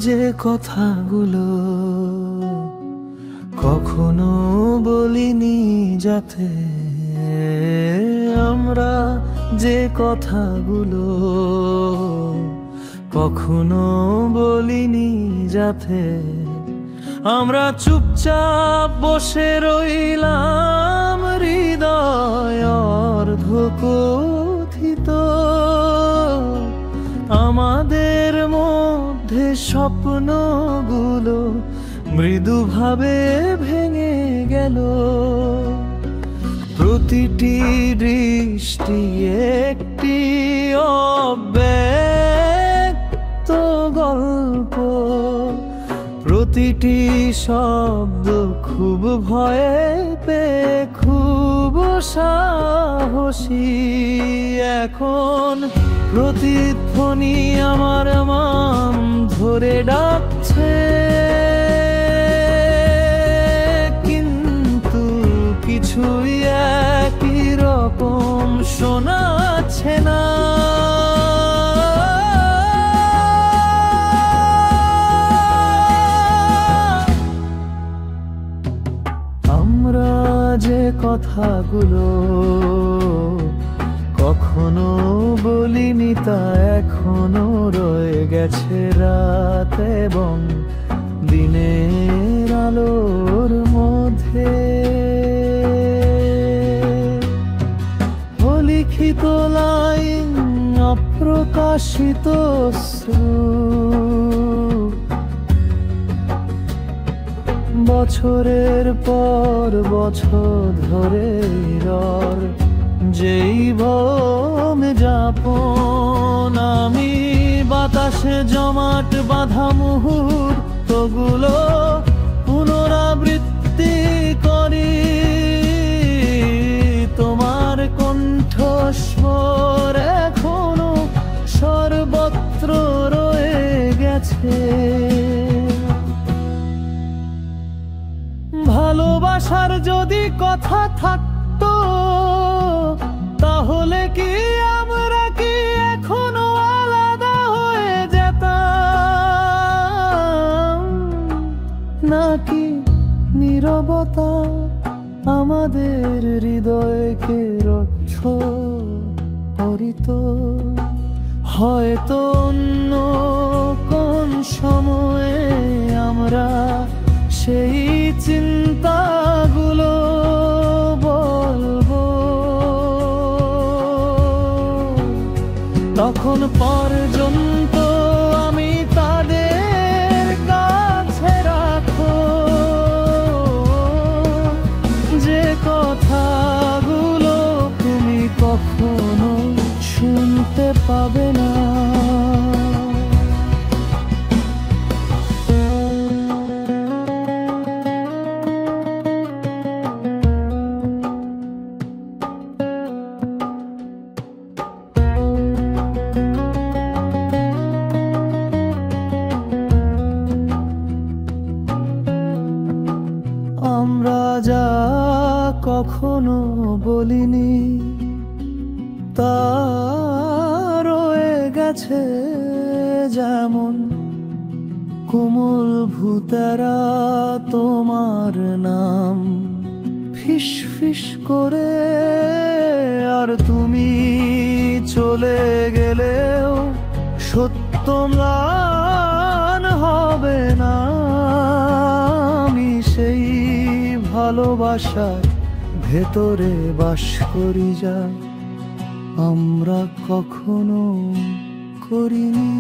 যে কথাগুলো কখনো বলিনি, যাতে আমরা যে কথাগুলো কখনো বলিনি, যাতে আমরা চুপচাপ বসে রইলাম, হৃদয় অর্ধকথিত আমাদের মধ্যে স্বপ্নগুলো মৃদুভাবে ভেঙে গেল। প্রতিটি দৃষ্টি একটি অব্যক্ত গল্প, প্রতিটি শব্দ খুব ভয়ে পেয়ে খুব সাহসী। এখন প্রতিধ্বনি আমার নাম ধরে ডাকছে, কিন্তু কিছুই একই রকম শোনাচ্ছে না। আমরা যে কথাগুলো কখনো বলিনি, তা এখনো রয়ে গেছে রাত এবং দিনের আলোর মধ্যে। অলিখিত লাইন, অপ্রকাশিত শ্রুত, বছরের পর বছর ধরে যেই ভ্রম যাপন, আমি বাতাসে জমাট বাঁধা মুহূর্তগুলো পুনরাবৃত্তি করি। তোমার কণ্ঠস্বর এখনো সর্বত্র রয়ে গেছে। ভালোবাসার যদি কথা থাকতো, তাহলে কি আমরা কি এখনো আলাদা হয়ে যেতাম, নাকি নীরবতা আমাদের হৃদয়কে রক্ষা করিত? হয়তো অন্য কোন সময়ে আমরা সেই চিন্তাগুলো বলবো, তখন পর্যন্ত আমি তাদের কাছে রাখো যে কথাগুলো তুমি কখনো শুনতে পাবে না। আমরা যা কখনো বলিনি, তা রয়ে গেছে যেমন কোমল ভূতেরা তোমার নাম ফিসফিস করে। আর তুমি চলে গেলেও সত্য ম্লান হবে না। আমি সেই ভালোবাসার ভেতরে বাস করি, যা আমরা কখনো করিনি।